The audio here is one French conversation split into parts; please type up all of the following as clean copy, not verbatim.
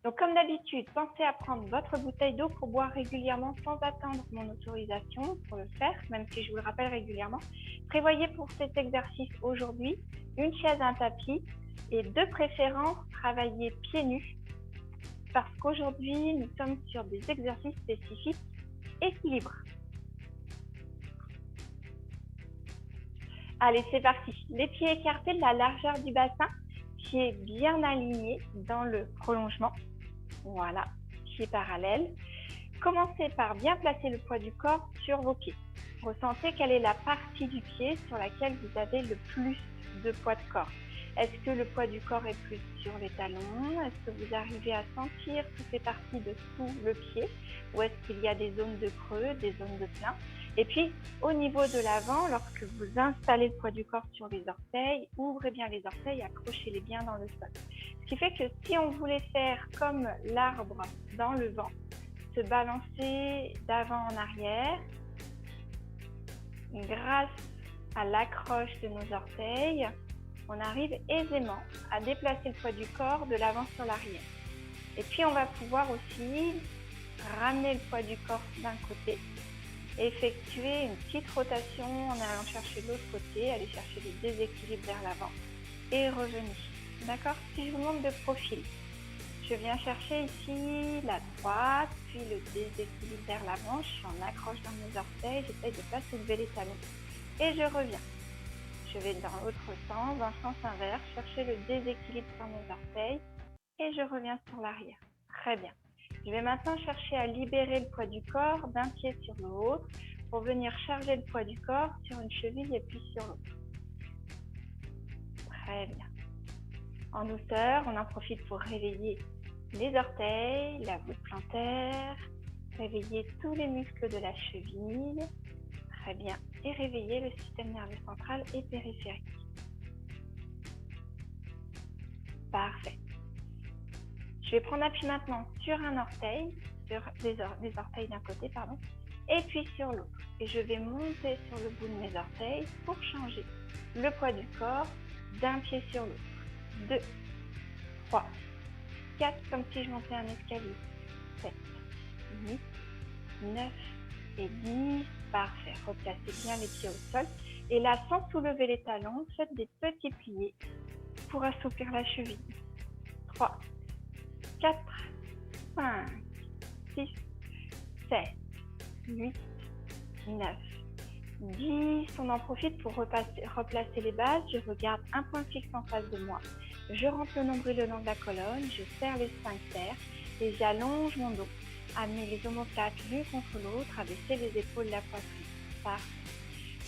Donc, comme d'habitude, pensez à prendre votre bouteille d'eau pour boire régulièrement sans attendre mon autorisation pour le faire, même si je vous le rappelle régulièrement. Prévoyez pour cet exercice aujourd'hui une chaise, un tapis et de préférence, travaillez pieds nus parce qu'aujourd'hui, nous sommes sur des exercices spécifiques équilibre. Allez, c'est parti. Les pieds écartés de la largeur du bassin, pieds bien alignés dans le prolongement. Voilà, pieds parallèles. Commencez par bien placer le poids du corps sur vos pieds. Ressentez quelle est la partie du pied sur laquelle vous avez le plus de poids de corps. Est-ce que le poids du corps est plus sur les talons? Est-ce que vous arrivez à sentir toutes les parties de sous le pied? Ou est-ce qu'il y a des zones de creux, des zones de plein? Et puis, au niveau de l'avant, lorsque vous installez le poids du corps sur les orteils, ouvrez bien les orteils, accrochez-les bien dans le sol. Ce qui fait que si on voulait faire comme l'arbre dans le vent, se balancer d'avant en arrière, grâce à l'accroche de nos orteils, on arrive aisément à déplacer le poids du corps de l'avant sur l'arrière. Et puis, on va pouvoir aussi ramener le poids du corps d'un côté, effectuer une petite rotation en allant chercher l'autre côté, aller chercher le déséquilibre vers l'avant et revenir. D'accord? Si je vous montre de profil, je viens chercher ici la droite, puis le déséquilibre vers l'avant, je suis en accroche dans mes orteils, j'essaye de ne pas soulever les talons et je reviens. Je vais dans l'autre sens, dans le sens inverse, chercher le déséquilibre sur mes orteils et je reviens sur l'arrière. Très bien. Je vais maintenant chercher à libérer le poids du corps d'un pied sur l'autre pour venir charger le poids du corps sur une cheville et puis sur l'autre. Très bien. En douceur, on en profite pour réveiller les orteils, la voûte plantaire, réveiller tous les muscles de la cheville. Très bien. Et réveiller le système nerveux central et périphérique. Parfait. Je vais prendre appui maintenant sur un orteil, sur les orteils d'un côté, pardon, et puis sur l'autre. Et je vais monter sur le bout de mes orteils pour changer le poids du corps d'un pied sur l'autre. 2, 3, 4, comme si je montais un escalier. 7, 8, 9 et 10. Parfait. Replacez bien les pieds au sol. Et là, sans soulever les talons, faites des petits pliés pour assouplir la cheville. 3, 4, 5, 6, 7, 8, 9, 10. On en profite pour replacer les bases. Je regarde un point fixe en face de moi. Je rentre le nombril le long de la colonne. Je serre les sphincters et j'allonge mon dos. Amener les omoplates l'une contre l'autre, abaisser les épaules, la poitrine. Parfait.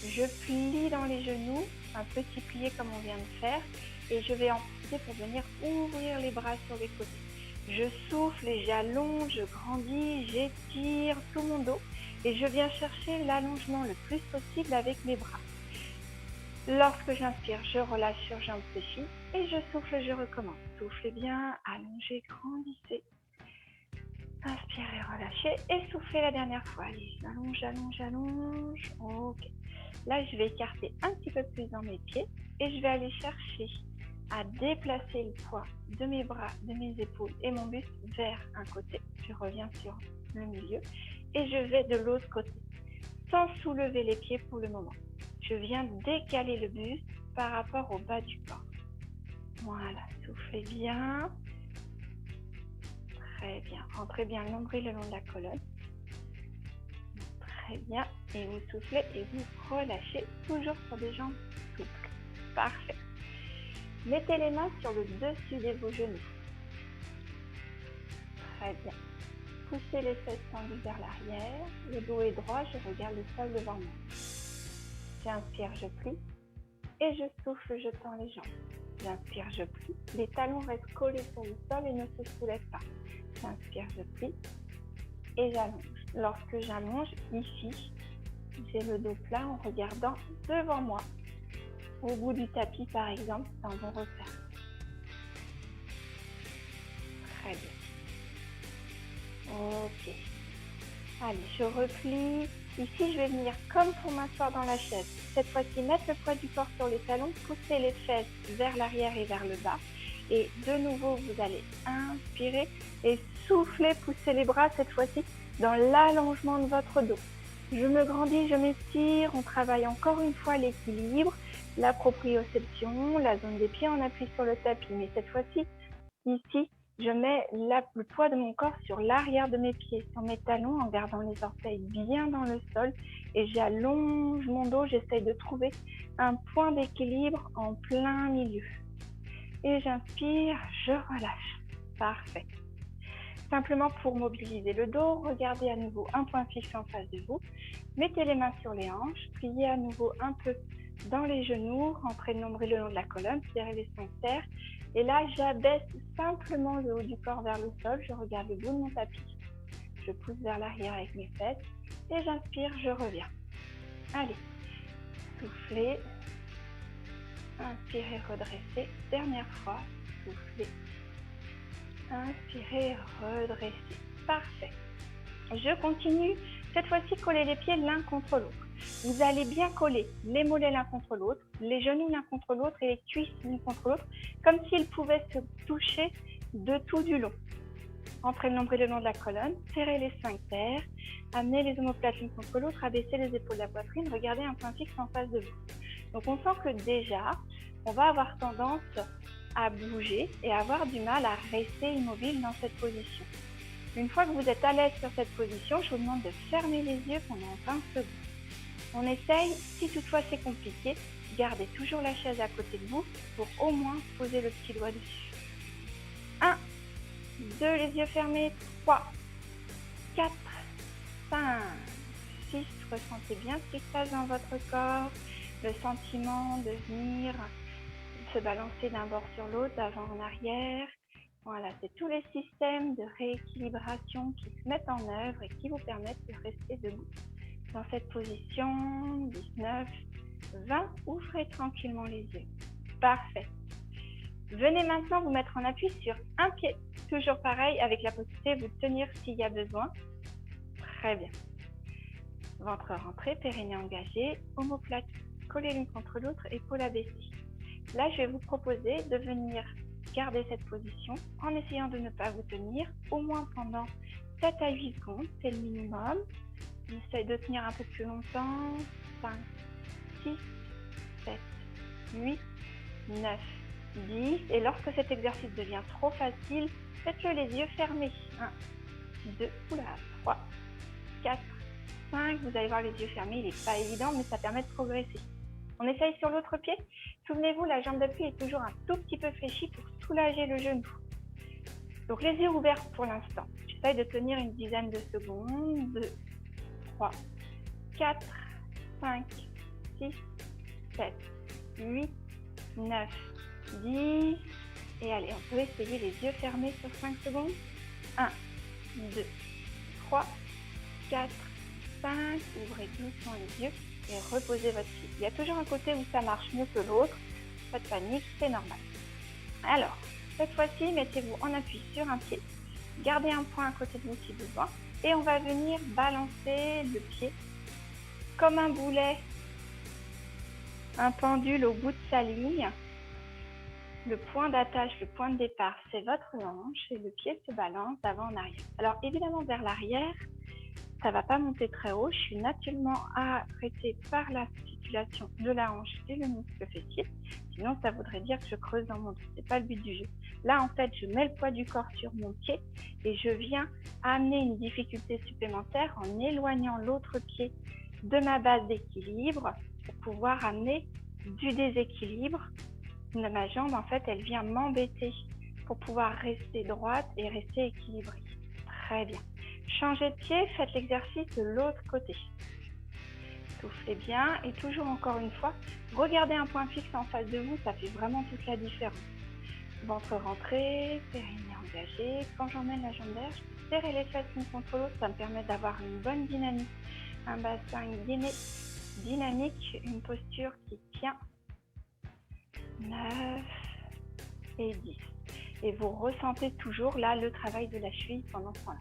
Je plie dans les genoux, un petit plié comme on vient de faire, et je vais en profiter pour venir ouvrir les bras sur les côtés. Je souffle et j'allonge, je grandis, j'étire tout mon dos et je viens chercher l'allongement le plus possible avec mes bras. Lorsque j'inspire, je relâche sur jambes fléchies et je souffle, je recommence. Soufflez bien, allongez, grandissez. Inspirez, relâchez et soufflez la dernière fois. Allez, j'allonge, j'allonge, j'allonge. Ok. Là, je vais écarter un petit peu plus dans mes pieds et je vais aller chercher à déplacer le poids de mes bras, de mes épaules et mon buste vers un côté. Je reviens sur le milieu et je vais de l'autre côté sans soulever les pieds pour le moment. Je viens décaler le buste par rapport au bas du corps. Voilà, soufflez bien. Très bien. Rentrez bien le nombril le long de la colonne. Très bien. Et vous soufflez et vous relâchez, toujours sur des jambes souples. Parfait. Mettez les mains sur le dessus de vos genoux. Très bien. Poussez les fesses tendues vers l'arrière. Le dos est droit, je regarde le sol devant moi. J'inspire, je plie. Et je souffle, je tends les jambes. J'inspire, je plie. Les talons restent collés sur le sol et ne se soulèvent pas. J'inspire, je plie. Et j'allonge. Lorsque j'allonge, ici, j'ai le dos plat en regardant devant moi. Au bout du tapis, par exemple, dans mon repère. Très bien. Ok. Allez, je replie. Ici, je vais venir comme pour m'asseoir dans la chaise. Cette fois-ci, mettre le poids du corps sur les talons, pousser les fesses vers l'arrière et vers le bas. Et de nouveau, vous allez inspirer et souffler, pousser les bras cette fois-ci dans l'allongement de votre dos. Je me grandis, je m'étire, on travaille encore une fois l'équilibre, la proprioception, la zone des pieds, on appuie sur le tapis. Mais cette fois-ci, ici, je mets le poids de mon corps sur l'arrière de mes pieds, sur mes talons, en gardant les orteils bien dans le sol. Et j'allonge mon dos, j'essaye de trouver un point d'équilibre en plein milieu. Et j'inspire, je relâche. Parfait. Simplement pour mobiliser le dos, regardez à nouveau un point fixe en face de vous. Mettez les mains sur les hanches, pliez à nouveau un peu dans les genoux, rentrez le nombril le long de la colonne, serrez les sphincters. Et là, j'abaisse simplement le haut du corps vers le sol, je regarde le bout de mon tapis. Je pousse vers l'arrière avec mes fesses et j'inspire, je reviens. Allez, soufflez. Inspirez, redressez. Dernière fois, soufflez. Inspirez, redressez. Parfait. Je continue. Cette fois-ci, collez les pieds l'un contre l'autre. Vous allez bien coller les mollets l'un contre l'autre, les genoux l'un contre l'autre et les cuisses l'une contre l'autre, comme s'ils pouvaient se toucher de tout du long. Entrez le nombril le long de la colonne, serrez les sphincters, amenez les omoplates l'une contre l'autre, abaissez les épaules de la poitrine, regardez un point fixe en face de vous. Donc on sent que déjà, on va avoir tendance à bouger et avoir du mal à rester immobile dans cette position. Une fois que vous êtes à l'aise sur cette position, je vous demande de fermer les yeux pendant 20 secondes. On essaye, si toutefois c'est compliqué, gardez toujours la chaise à côté de vous pour au moins poser le petit doigt dessus. 1, 2, les yeux fermés, 3, 4, 5, 6, ressentez bien ce qui se passe dans votre corps, le sentiment de venir se balancer d'un bord sur l'autre, d'avant en arrière. Voilà, c'est tous les systèmes de rééquilibration qui se mettent en œuvre et qui vous permettent de rester debout. Dans cette position, 19, 20, ouvrez tranquillement les yeux. Parfait. Venez maintenant vous mettre en appui sur un pied. Toujours pareil, avec la possibilité de vous tenir s'il y a besoin. Très bien. Ventre rentré, périnée engagé, omoplate collée l'une contre l'autre, épaules abaissées. Là, je vais vous proposer de venir garder cette position en essayant de ne pas vous tenir, au moins pendant 7 à 8 secondes, c'est le minimum. On essaye de tenir un peu plus longtemps. 5, 6, 7, 8, 9, 10. Et lorsque cet exercice devient trop facile, faites-le les yeux fermés. 1, 2, 3, 4, 5. Vous allez voir les yeux fermés, il n'est pas évident, mais ça permet de progresser. On essaye sur l'autre pied. Souvenez-vous, la jambe d'appui est toujours un tout petit peu fléchie pour soulager le genou. Donc les yeux ouverts pour l'instant. J'essaye de tenir une dizaine de secondes. 2, 3, 4, 5, 6, 7, 8, 9, 10. Et allez, on peut essayer les yeux fermés sur 5 secondes. 1, 2, 3, 4, 5. Ouvrez doucement les yeux et reposez votre pied. Il y a toujours un côté où ça marche mieux que l'autre. Pas de panique, c'est normal. Alors, cette fois-ci, mettez-vous en appui sur un pied. Gardez un point à côté de vous si besoin. Et on va venir balancer le pied comme un boulet, un pendule au bout de sa ligne. Le point d'attache, le point de départ, c'est votre hanche et le pied se balance d'avant en arrière. Alors évidemment, vers l'arrière, ça ne va pas monter très haut. Je suis naturellement arrêtée par la circulation de la hanche et le muscle fessier. Sinon, ça voudrait dire que je creuse dans mon dos. Ce n'est pas le but du jeu. Là, en fait, je mets le poids du corps sur mon pied et je viens amener une difficulté supplémentaire en éloignant l'autre pied de ma base d'équilibre pour pouvoir amener du déséquilibre. Ma jambe, en fait, elle vient m'embêter pour pouvoir rester droite et rester équilibrée. Très bien. Changez de pied, faites l'exercice de l'autre côté. Soufflez bien et toujours encore une fois, regardez un point fixe en face de vous, ça fait vraiment toute la différence. Ventre rentré, périnée engagé. Quand j'emmène la jambe derrière, je peux serrer les fesses l'une contre l'autre, ça me permet d'avoir une bonne dynamique, un bassin dynamique, une posture qui tient. 9 et 10. Et vous ressentez toujours là le travail de la cheville pendant ce temps-là.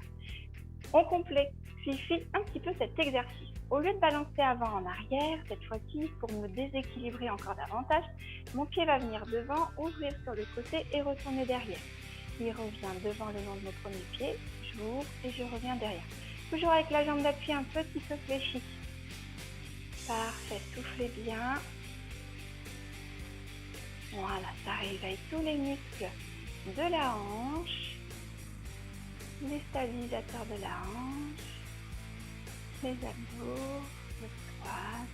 On complexifie un petit peu cet exercice. Au lieu de balancer avant en arrière, cette fois-ci, pour me déséquilibrer encore davantage, mon pied va venir devant, ouvrir sur le côté et retourner derrière. Il revient devant le long de mon premier pied, j'ouvre et je reviens derrière. Toujours avec la jambe d'appui un petit peu fléchie. Parfait, soufflez bien. Voilà, ça réveille tous les muscles de la hanche, les stabilisateurs de la hanche, les abdos, le squat,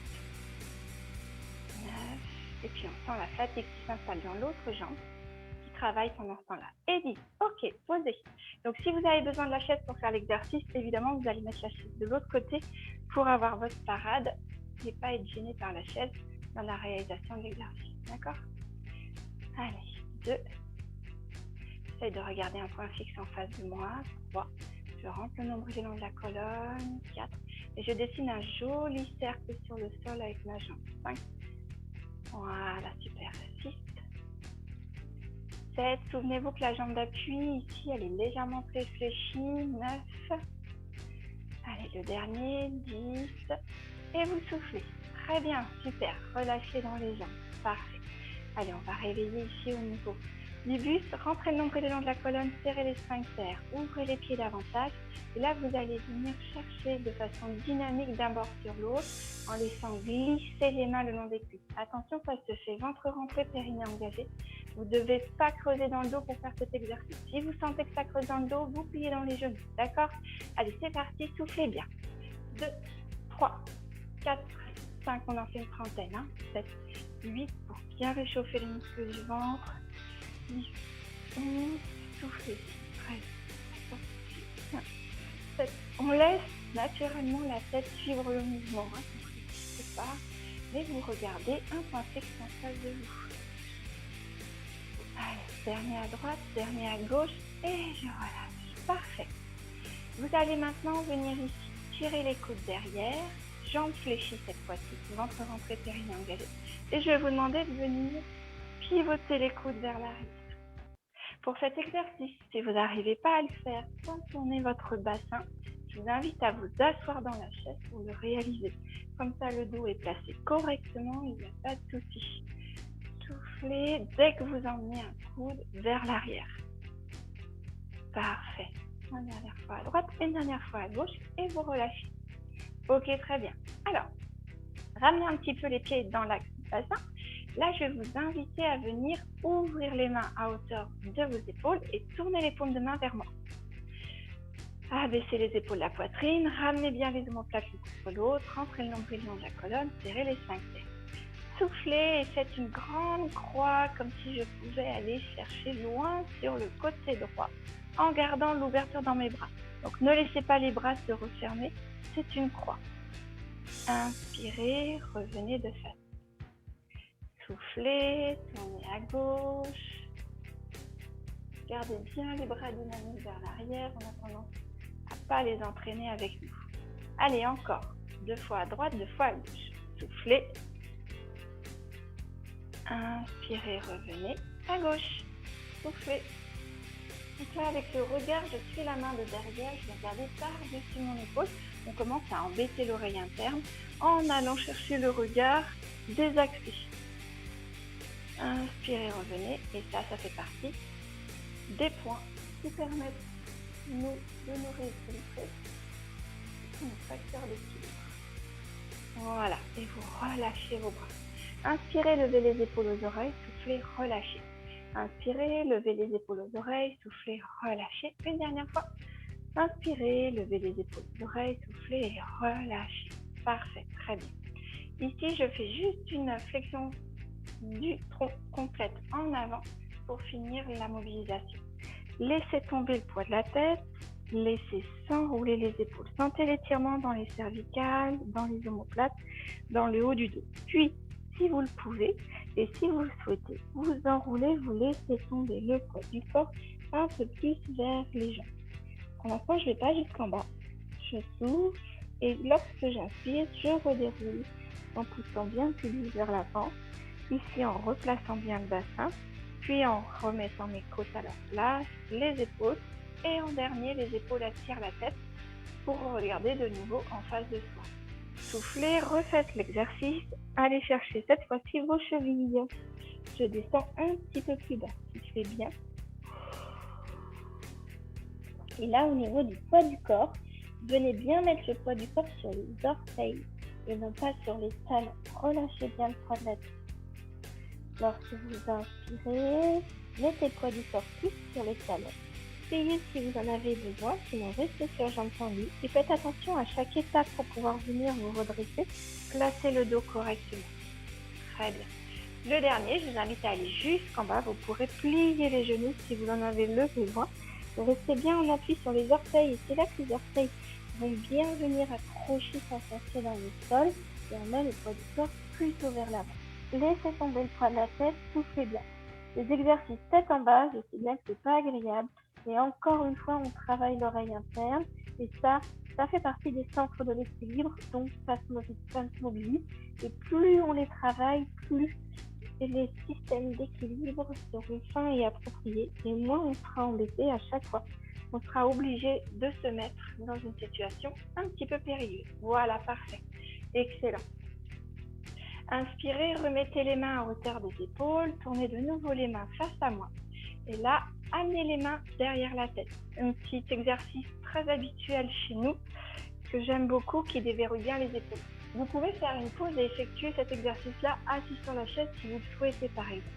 9, et puis on sent la fatigue qui s'installe dans l'autre jambe, qui travaille pendant ce temps-là. Et 10, ok, posez. Donc si vous avez besoin de la chaise pour faire l'exercice, évidemment vous allez mettre la chaise de l'autre côté pour avoir votre parade et pas être gêné par la chaise dans la réalisation de l'exercice, d'accord? Allez, 2, j'essaie de regarder un point fixe en face de moi, 3, je rentre le nombril le long de la colonne, 4, et je dessine un joli cercle sur le sol avec ma jambe, 5, voilà, super, 6, 7, souvenez-vous que la jambe d'appui ici, elle est légèrement fléchie, 9, allez, le dernier, 10, et vous soufflez, très bien, super, relâchez dans les jambes, parfait. Allez, on va réveiller ici au niveau du buste, rentrez le nombril le long de la colonne, serrez les sphincters, ouvrez les pieds davantage. Et là, vous allez venir chercher de façon dynamique d'un bord sur l'autre en laissant glisser les mains le long des cuisses. Attention, ça se fait ventre rentré, périnée engagé. Vous ne devez pas creuser dans le dos pour faire cet exercice. Si vous sentez que ça creuse dans le dos, vous pliez dans les genoux. D'accord? Allez, c'est parti, soufflez bien. 2, 3, 4, 5, on en fait une trentaine. 7, 8, pour bien réchauffer les muscles du ventre. 10, 11, soufflez. 13, 14, 15, 17. On laisse naturellement la tête suivre le mouvement. C'est pas. Mais vous regardez un point fixe en face de vous. Allez, dernier à droite, dernier à gauche et je relâche. Parfait. Vous allez maintenant venir ici, tirer les coudes derrière, jambes fléchies cette fois-ci, ventre rentré, périnée engagé. Et je vais vous demander de venir pivoter les coudes vers l'arrière. Pour cet exercice, si vous n'arrivez pas à le faire sans tourner votre bassin, je vous invite à vous asseoir dans la chaise pour le réaliser. Comme ça, le dos est placé correctement, il n'y a pas de souci. Soufflez dès que vous emmenez un coude vers l'arrière. Parfait. Une dernière fois à droite, une dernière fois à gauche et vous relâchez. Ok, très bien. Alors, ramenez un petit peu les pieds dans l'axe du bassin. Là, je vais vous inviter à venir ouvrir les mains à hauteur de vos épaules et tourner les paumes de main vers moi. Abaissez les épaules de la poitrine, ramenez bien les omoplates l'une contre l'autre, rentrez le nombril le long de la colonne, serrez les sphincters. Soufflez et faites une grande croix comme si je pouvais aller chercher loin sur le côté droit en gardant l'ouverture dans mes bras. Donc ne laissez pas les bras se refermer, c'est une croix. Inspirez, revenez de face. Soufflez, tournez à gauche. Gardez bien les bras dynamiques vers l'arrière en attendant à ne pas les entraîner avec nous. Allez, encore. 2 fois à droite, 2 fois à gauche. Soufflez. Inspirez, revenez à gauche. Soufflez. Donc là, avec le regard, je suis la main de derrière, je vais regarder par-dessus mon épaule. On commence à embêter l'oreille interne en allant chercher le regard désaxé. Inspirez, revenez. Et ça fait partie des points qui permettent de nous rééquilibrer nos facteurs d'équilibre. Voilà. Et vous relâchez vos bras. Inspirez, levez les épaules aux oreilles, soufflez, relâchez. Inspirez, levez les épaules aux oreilles, soufflez, relâchez. Une dernière fois. Inspirez, levez les épaules aux oreilles, soufflez et relâchez. Parfait, très bien. Ici, je fais juste une flexion du tronc complète en avant pour finir la mobilisation. Laissez tomber le poids de la tête, laissez s'enrouler les épaules. Sentez l'étirement dans les cervicales, dans les omoplates, dans le haut du dos. Puis, si vous le pouvez et si vous le souhaitez, vous enroulez, vous laissez tomber le poids du corps un peu plus vers les jambes. Pour l'instant, je ne vais pas jusqu'en bas. Je souffle et lorsque j'inspire, je redéroule en poussant bien le pubis vers l'avant. Ici, en replaçant bien le bassin, puis en remettant mes côtes à leur place, les épaules, et en dernier, les épaules attirent la tête pour regarder de nouveau en face de soi. Soufflez, refaites l'exercice. Allez chercher cette fois-ci vos chevilles. Je descends un petit peu plus bas, soufflez bien. Et là, au niveau du poids du corps, venez bien mettre le poids du corps sur les orteils et non pas sur les talons. Relâchez bien le poids de la tête. Lorsque vous inspirez, mettez le poids du corps plus sur les talons. Essayez si vous en avez besoin, sinon restez sur jambes tendues et faites attention à chaque étape pour pouvoir venir vous redresser. Placez le dos correctement. Très bien. Le dernier, je vous invite à aller jusqu'en bas. Vous pourrez plier les genoux si vous en avez le besoin. Restez bien en appui sur les orteils et c'est là que les orteils vont bien venir accrocher, s'enfoncer dans le sol et on met le poids du corps plutôt vers l'avant. Laissez tomber le poids de la tête, soufflez bien. Les exercices tête en bas, je sais bien que c'est pas agréable, mais encore une fois, on travaille l'oreille interne et ça fait partie des centres de l'équilibre, donc ça se mobilise. Et plus on les travaille, plus les systèmes d'équilibre seront fins et appropriés, et moins on sera embêté à chaque fois. On sera obligé de se mettre dans une situation un petit peu périlleuse. Voilà, parfait. Excellent. Inspirez, remettez les mains à hauteur des épaules, tournez de nouveau les mains face à moi. Et là, amenez les mains derrière la tête. Un petit exercice très habituel chez nous, que j'aime beaucoup, qui déverrouille bien les épaules. Vous pouvez faire une pause et effectuer cet exercice-là assis sur la chaise si vous le souhaitez par exemple.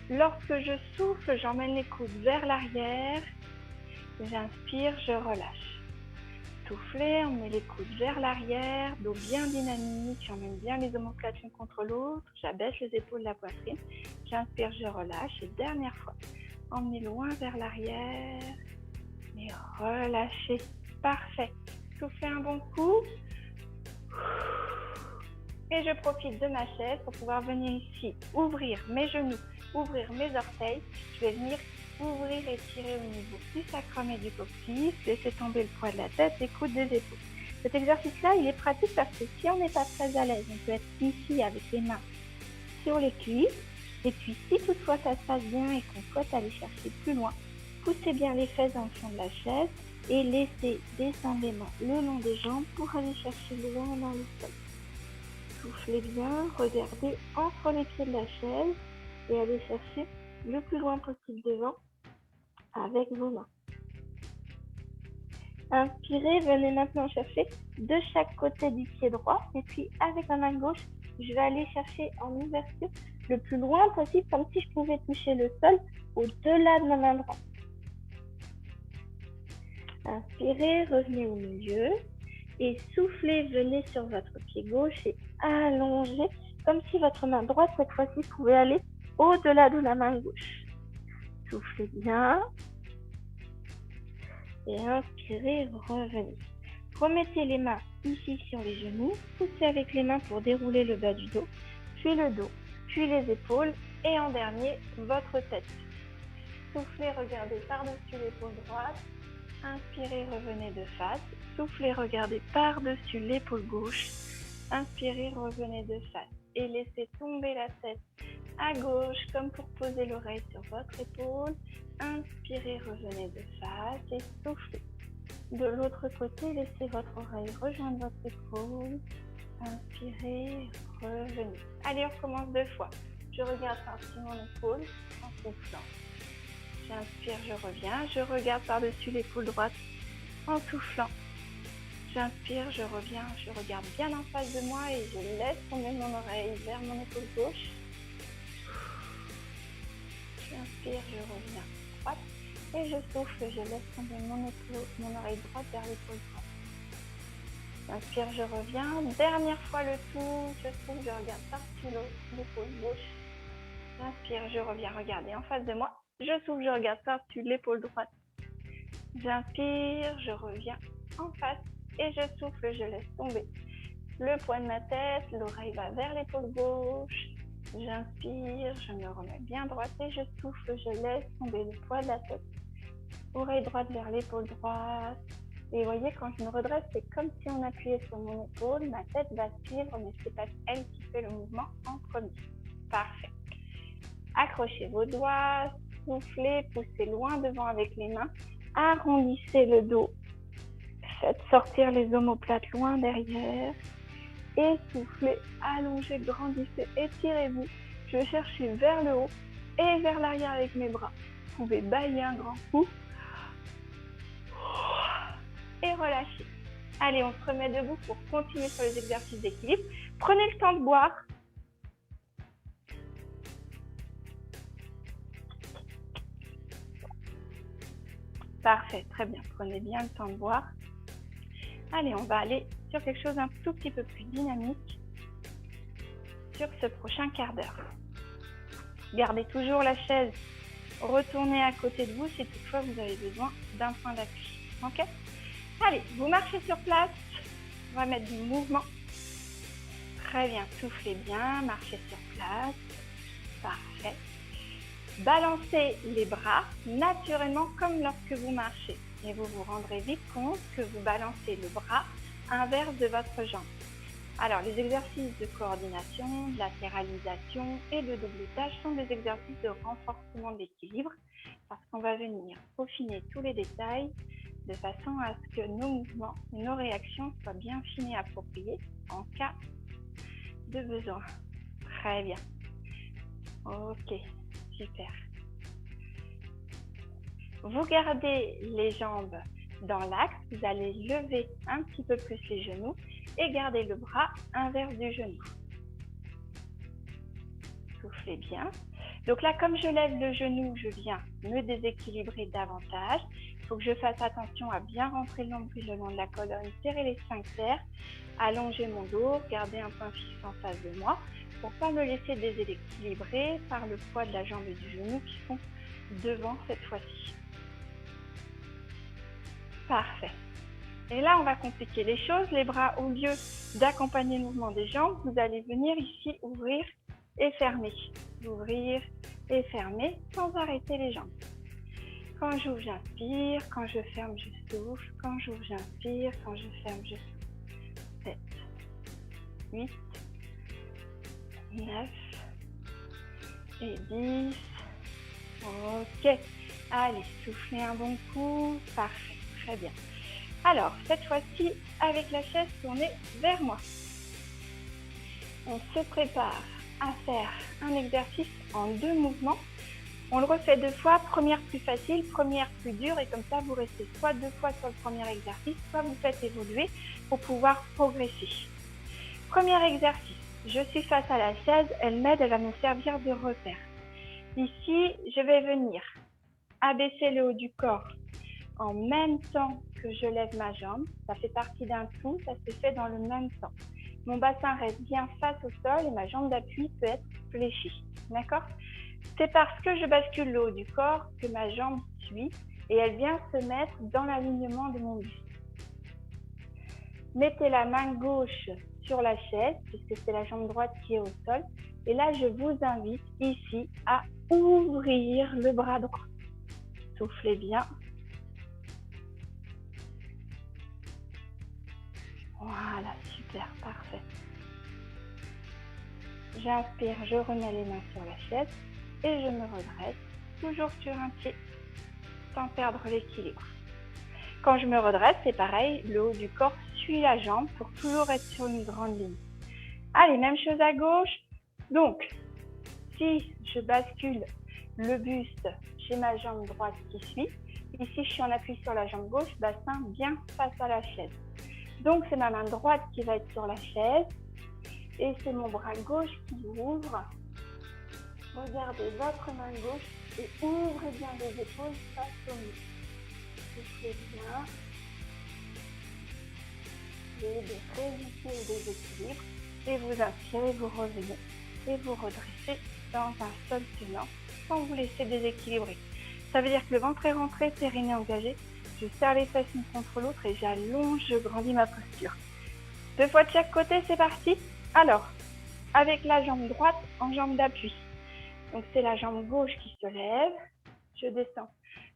Lorsque je souffle, j'emmène les coudes vers l'arrière. J'inspire, je relâche. Soufflez, emmenez les coudes vers l'arrière, dos bien dynamique, j'emmène bien les omoplates l'une contre l'autre, j'abaisse les épaules de la poitrine, j'inspire, je relâche et dernière fois, emmenez loin vers l'arrière et relâchez, parfait. Soufflez un bon coup et je profite de ma chaise pour pouvoir venir ici, ouvrir mes genoux, ouvrir mes orteils, je vais venir ouvrir et tirer au niveau du sacrum et du coccyx, laisser tomber le poids de la tête, les coudes des épaules. Cet exercice-là, il est pratique parce que si on n'est pas très à l'aise, on peut être ici avec les mains sur les cuisses. Et puis si toutefois ça se passe bien et qu'on souhaite aller chercher plus loin, poussez bien les fesses dans le fond de la chaise et laissez descendre les mains le long des jambes pour aller chercher loin dans le sol. Soufflez bien, regardez entre les pieds de la chaise et allez chercher le plus loin possible devant avec vos mains. Inspirez, venez maintenant chercher de chaque côté du pied droit et puis avec ma main gauche, je vais aller chercher en ouverture le plus loin possible comme si je pouvais toucher le sol au-delà de ma main droite. Inspirez, revenez au milieu et soufflez, venez sur votre pied gauche et allongez comme si votre main droite cette fois-ci pouvait aller au-delà de la main gauche. Soufflez bien. Et inspirez, revenez. Remettez les mains ici sur les genoux, poussez avec les mains pour dérouler le bas du dos, puis le dos, puis les épaules et en dernier, votre tête. Soufflez, regardez par-dessus l'épaule droite, inspirez, revenez de face, soufflez, regardez par-dessus l'épaule gauche, inspirez, revenez de face et laissez tomber la tête à gauche comme pour poser l'oreille sur votre épaule. Inspirez, revenez de face et soufflez. De l'autre côté, laissez votre oreille rejoindre votre épaule. Inspirez, revenez. Allez, on recommence 2 fois. Je regarde par-dessus mon épaule en soufflant. J'inspire, je reviens. Je regarde par-dessus l'épaule droite en soufflant. J'inspire, je reviens. Je regarde bien en face de moi et je laisse tomber mon oreille vers mon épaule gauche. J'inspire, je reviens droite et je souffle, je laisse tomber mon oreille droite vers l'épaule droite. J'inspire, je reviens. Dernière fois le tour, je souffle, je regarde par-dessus l'épaule gauche. J'inspire, je reviens, regardez en face de moi. Je souffle, je regarde par-dessus l'épaule droite. J'inspire, je reviens en face et je souffle, je laisse tomber le poids de ma tête, l'oreille va vers l'épaule gauche. J'inspire, je me remets bien droite et je souffle, je laisse tomber le poids de la tête. Oreille droite vers l'épaule droite. Et vous voyez, quand je me redresse, c'est comme si on appuyait sur mon épaule. Ma tête va suivre, mais c'est pas elle qui fait le mouvement en premier. Parfait. Accrochez vos doigts, soufflez, poussez loin devant avec les mains. Arrondissez le dos. Faites sortir les omoplates loin derrière. et soufflez, allongez, grandissez, étirez-vous. Je vais chercher vers le haut et vers l'arrière avec mes bras. Vous pouvez bailler un grand coup et relâcher. Allez, on se remet debout pour continuer sur les exercices d'équilibre. Prenez le temps de boire. Parfait, très bien. Prenez bien le temps de boire. Allez, on va aller sur quelque chose un tout petit peu plus dynamique sur ce prochain quart d'heure. Gardez toujours la chaise retournez à côté de vous si toutefois vous avez besoin d'un point d'appui. Ok? Allez, vous marchez sur place. On va mettre du mouvement. Très bien, soufflez bien, marchez sur place. Parfait. Balancez les bras naturellement comme lorsque vous marchez. Et vous vous rendrez vite compte que vous balancez le bras inverse de votre jambe. Alors, les exercices de coordination, de latéralisation et de double-tâche sont des exercices de renforcement de l'équilibre parce qu'on va venir peaufiner tous les détails de façon à ce que nos mouvements, nos réactions soient bien fines et appropriées en cas de besoin. Très bien. Ok, super. Vous gardez les jambes dans l'axe, vous allez lever un petit peu plus les genoux et garder le bras inverse du genou. Soufflez bien. Donc là, comme je lève le genou, je viens me déséquilibrer davantage. Il faut que je fasse attention à bien rentrer le nombril le long de la colonne, serrer les sphincters, allonger mon dos, garder un point fixe en face de moi pour ne pas me laisser déséquilibrer par le poids de la jambe et du genou qui sont devant cette fois-ci. Parfait. Et là, on va compliquer les choses. Les bras, au lieu d'accompagner le mouvement des jambes, vous allez venir ici ouvrir et fermer. Ouvrir et fermer sans arrêter les jambes. Quand j'ouvre, j'inspire. Quand je ferme, je souffle. Quand j'ouvre, j'inspire. Quand je ferme, je souffle. 7, 8, 9 et 10. Ok. Allez, soufflez un bon coup. Parfait. Très bien. Alors, cette fois-ci, avec la chaise tournée vers moi. On se prépare à faire un exercice en 2 mouvements. On le refait 2 fois, première plus facile, première plus dure, et comme ça, vous restez soit 2 fois sur le premier exercice, soit vous faites évoluer pour pouvoir progresser. Premier exercice, je suis face à la chaise, elle m'aide, elle va me servir de repère. Ici, je vais venir abaisser le haut du corps en même temps que je lève ma jambe. Ça fait partie d'un tout, ça se fait dans le même temps. Mon bassin reste bien face au sol et ma jambe d'appui peut être fléchie. D'accord? C'est parce que je bascule le haut du corps que ma jambe suit et elle vient se mettre dans l'alignement de mon buste. Mettez la main gauche sur la chaise puisque c'est la jambe droite qui est au sol. Et là, je vous invite ici à ouvrir le bras droit. Soufflez bien. Voilà, super, parfait. J'inspire, je remets les mains sur la chaise et je me redresse, toujours sur un pied, sans perdre l'équilibre. Quand je me redresse, c'est pareil, le haut du corps suit la jambe pour toujours être sur une grande ligne. Allez, même chose à gauche. Donc, si je bascule le buste chez ma jambe droite qui suit, ici je suis en appui sur la jambe gauche, bassin bien face à la chaise. Donc, c'est ma main droite qui va être sur la chaise et c'est mon bras gauche qui ouvre. Regardez votre main gauche et ouvrez bien les épaules face au mur. Soufflez bien. Et de résister au déséquilibre et vous inspirez, vous revenez et vous redressez dans un sol tenant sans vous laisser déséquilibrer. Ça veut dire que le ventre est rentré, périnée engagé. Je serre les fesses une contre l'autre et j'allonge, je grandis ma posture. 2 fois de chaque côté, c'est parti. Alors, avec la jambe droite en jambe d'appui. Donc, c'est la jambe gauche qui se lève. Je descends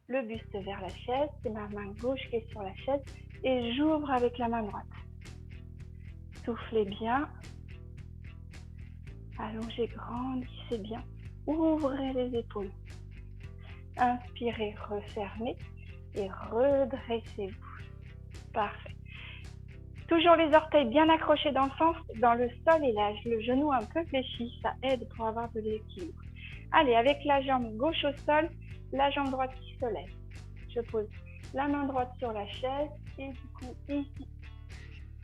le buste vers la chaise. C'est ma main gauche qui est sur la chaise. Et j'ouvre avec la main droite. Soufflez bien. Allongez, grandissez bien. Ouvrez les épaules. Inspirez, refermez et redressez-vous. Parfait. Toujours les orteils bien accrochés dans le sol et le genou un peu fléchi, ça aide pour avoir de l'équilibre. Allez, avec la jambe gauche au sol, la jambe droite qui se lève. Je pose la main droite sur la chaise et du coup ici,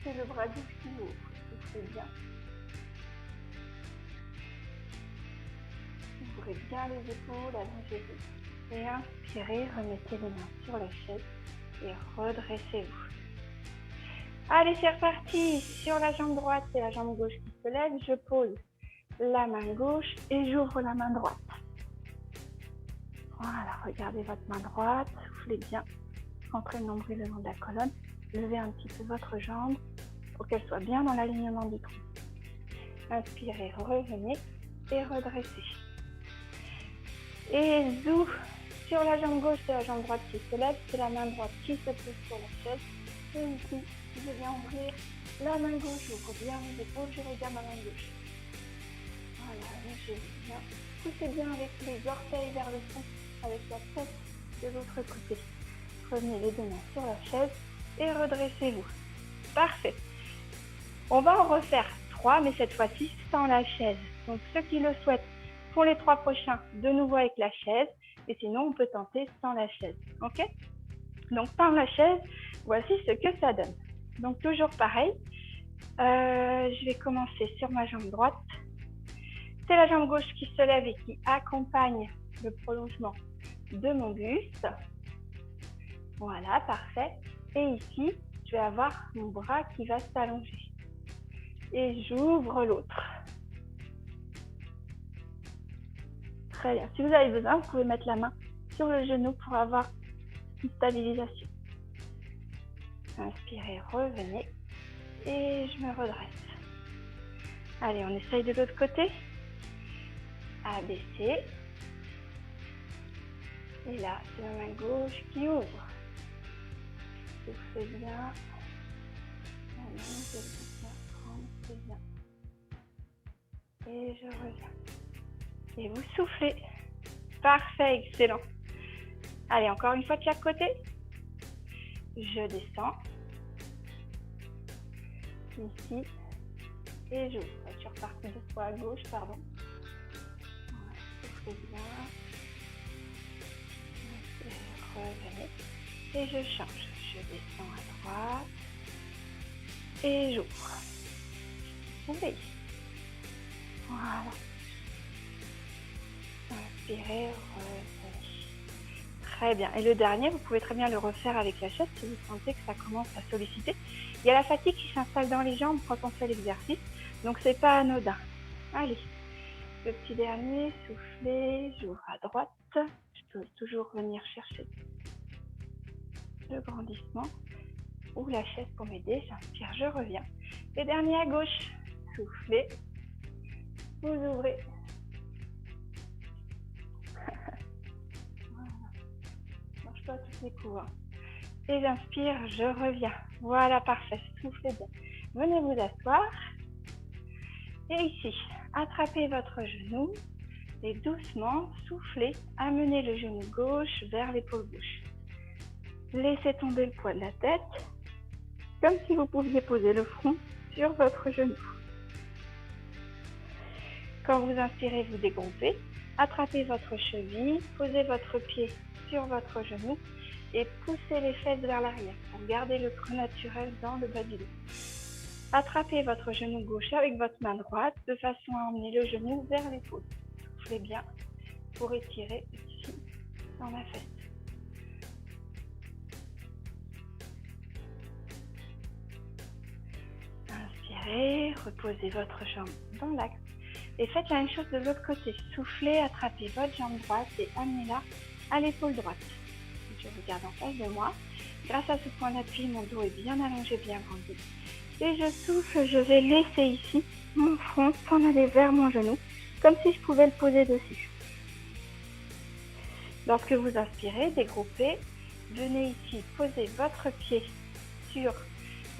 c'est le bras gauche qui ouvre. Soufflez bien. Ouvrez bien les épaules, allongez-vous. Et inspirez, remettez les mains sur la chaise et redressez-vous. Allez, c'est reparti. Sur la jambe droite et la jambe gauche qui se lève, je pose la main gauche et j'ouvre la main droite. Voilà, regardez votre main droite, soufflez bien. Rentrez le nombril le long de la colonne. Levez un petit peu votre jambe pour qu'elle soit bien dans l'alignement du tronc. Inspirez, revenez et redressez. Et zou, sur la jambe gauche et la jambe droite qui se lève, c'est la main droite qui se pose sur la chaise. Et ici, je viens ouvrir la main gauche, j'ouvre bien mes épaules, je regarde ma main gauche. Voilà, allongez-vous bien. Poussez bien avec les orteils vers le fond, avec la tête de l'autre côté. Prenez les deux mains sur la chaise et redressez-vous. Parfait. On va en refaire 3, mais cette fois-ci sans la chaise. Donc ceux qui le souhaitent font les 3 prochains de nouveau avec la chaise. Et sinon, on peut tenter sans la chaise. Ok? Donc sans la chaise, voici ce que ça donne. Donc toujours pareil. Je vais commencer sur ma jambe droite. C'est la jambe gauche qui se lève et qui accompagne le prolongement de mon buste. Voilà, parfait. Et ici, je vais avoir mon bras qui va s'allonger. Et j'ouvre l'autre. Très bien. Si vous avez besoin, vous pouvez mettre la main sur le genou pour avoir une stabilisation. Inspirez, revenez. Et je me redresse. Allez, on essaye de l'autre côté. Abaissez. Et là, c'est ma main gauche qui ouvre. Soufflez bien. C'est bien. Et je reviens. Et vous soufflez. Parfait, excellent. Allez, encore une fois de chaque côté. Je descends. Ici. Et j'ouvre. Je suis repartie 2 fois à gauche, pardon. Voilà, soufflez bien. Et revenez. Et je change. Je descends à droite. Et j'ouvre. Ouvrez. Voilà. Inspirez, revenez. Très bien. Et le dernier, vous pouvez très bien le refaire avec la chaise si vous sentez que ça commence à solliciter. Il y a la fatigue qui s'installe dans les jambes quand on fait l'exercice. Donc, c'est pas anodin. Allez. Le petit dernier, soufflez, j'ouvre à droite. Je peux toujours venir chercher le grandissement ou la chaise pour m'aider. J'inspire, je reviens. Et dernier à gauche, soufflez, vous ouvrez. Voilà. Je marche pas tous les coups. Hein. Et j'inspire, je reviens. Voilà, parfait. Soufflez bien. Venez vous asseoir. Et ici, attrapez votre genou et doucement, soufflez, amenez le genou gauche vers l'épaule gauche. Laissez tomber le poids de la tête, comme si vous pouviez poser le front sur votre genou. Quand vous inspirez, vous dégroupez, attrapez votre cheville, posez votre pied sur votre genou et poussez les fesses vers l'arrière pour garder le creux naturel dans le bas du dos. Attrapez votre genou gauche avec votre main droite de façon à emmener le genou vers l'épaule. Soufflez bien pour étirer ici dans la fesse. Inspirez, reposez votre jambe dans l'axe et faites la même chose de l'autre côté. Soufflez, attrapez votre jambe droite et amenez-la à l'épaule droite. Je regarde en face de moi. Grâce à ce point d'appui, mon dos est bien allongé, bien grandi. Et je souffle, je vais laisser ici mon front s'en aller vers mon genou, comme si je pouvais le poser dessus. Lorsque vous inspirez, dégroupez, venez ici poser votre pied sur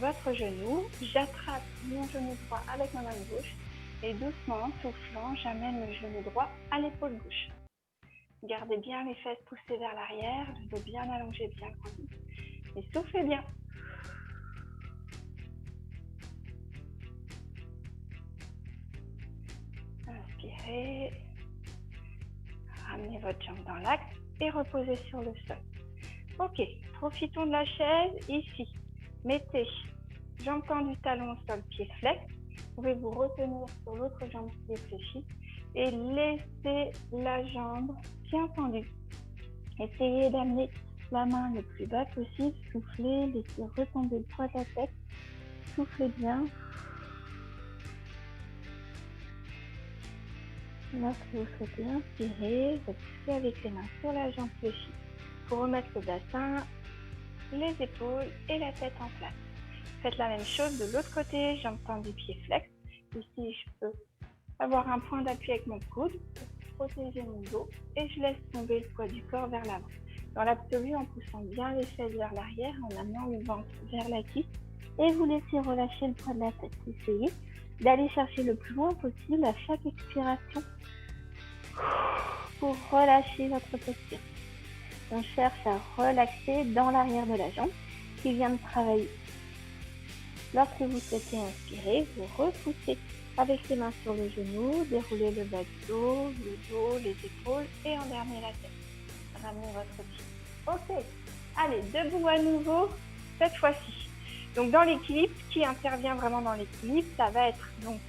votre genou. J'attrape mon genou droit avec ma main gauche et doucement, en soufflant, j'amène le genou droit à l'épaule gauche. Gardez bien les fesses poussées vers l'arrière, le dos bien allongé, bien grandi. Et soufflez bien. Inspirez. Ramenez votre jambe dans l'axe et reposez sur le sol. Ok, profitons de la chaise ici. Mettez jambe tendue, talon au sol, pied flex. Vous pouvez vous retenir sur l'autre jambe qui est fléchie et laissez la jambe bien tendue. Essayez d'amener la main le plus bas possible. Soufflez, laissez retomber le poids de la tête. Soufflez bien. Lorsque vous souhaitez inspirer, vous poussez avec les mains sur la jambe fléchie pour remettre le bassin, les épaules et la tête en place. Faites la même chose de l'autre côté, jambes tendues, pieds flex. Ici, je peux avoir un point d'appui avec mon coude pour protéger mon dos et je laisse tomber le poids du corps vers l'avant. Dans l'absolu, en poussant bien les fesses vers l'arrière, en amenant le ventre vers la cuisse et vous laissez relâcher le poids de la tête. Essayez d'aller chercher le plus loin possible à chaque expiration pour relâcher votre posture. On cherche à relaxer dans l'arrière de la jambe qui vient de travailler. Lorsque vous souhaitez inspirer, vous repoussez avec les mains sur le genou, déroulez le bas du dos, le dos, les épaules et en dernier la tête. Ramenez votre pied. Ok, allez, debout à nouveau, cette fois-ci. Donc dans l'équilibre, ce qui intervient vraiment dans l'équilibre, ça va être donc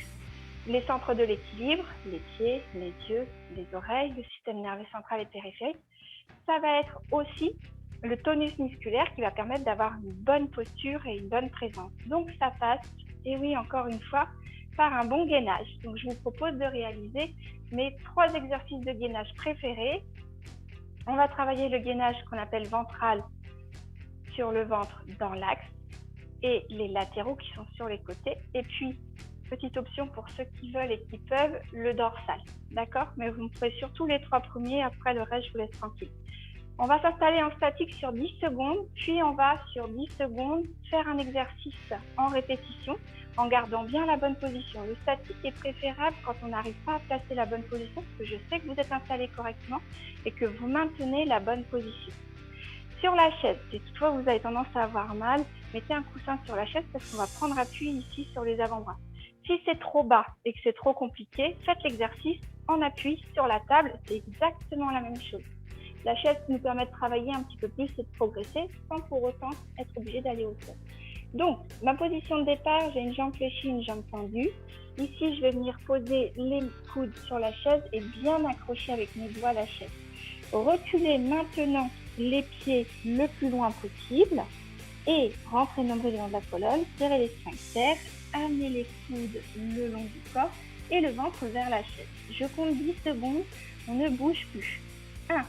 les centres de l'équilibre, les pieds, les yeux, les oreilles, le système nerveux central et périphérique. Ça va être aussi le tonus musculaire qui va permettre d'avoir une bonne posture et une bonne présence. Donc ça passe, et oui encore une fois, par un bon gainage. Donc je vous propose de réaliser mes 3 exercices de gainage préférés. On va travailler le gainage qu'on appelle ventral sur le ventre dans l'axe et les latéraux qui sont sur les côtés. Et puis, petite option pour ceux qui veulent et qui peuvent, le dorsal. D'accord? Mais vous me ferez surtout les 3 premiers, après le reste, je vous laisse tranquille. On va s'installer en statique sur 10 secondes, puis on va sur 10 secondes faire un exercice en répétition en gardant bien la bonne position. Le statique est préférable quand on n'arrive pas à placer la bonne position parce que je sais que vous êtes installé correctement et que vous maintenez la bonne position. Sur la chaise, si toutefois vous avez tendance à avoir mal, mettez un coussin sur la chaise parce qu'on va prendre appui ici sur les avant-bras. Si c'est trop bas et que c'est trop compliqué, faites l'exercice en appui sur la table, c'est exactement la même chose. La chaise nous permet de travailler un petit peu plus et de progresser sans pour autant être obligé d'aller au sol. Donc, ma position de départ, j'ai une jambe fléchie, une jambe tendue. Ici, je vais venir poser les coudes sur la chaise et bien accrocher avec mes doigts la chaise. Reculez maintenant les pieds le plus loin possible et rentrez nombril dans la colonne, serrez les sphincters, amenez les coudes le long du corps et le ventre vers la chaise. Je compte 10 secondes, on ne bouge plus. 1,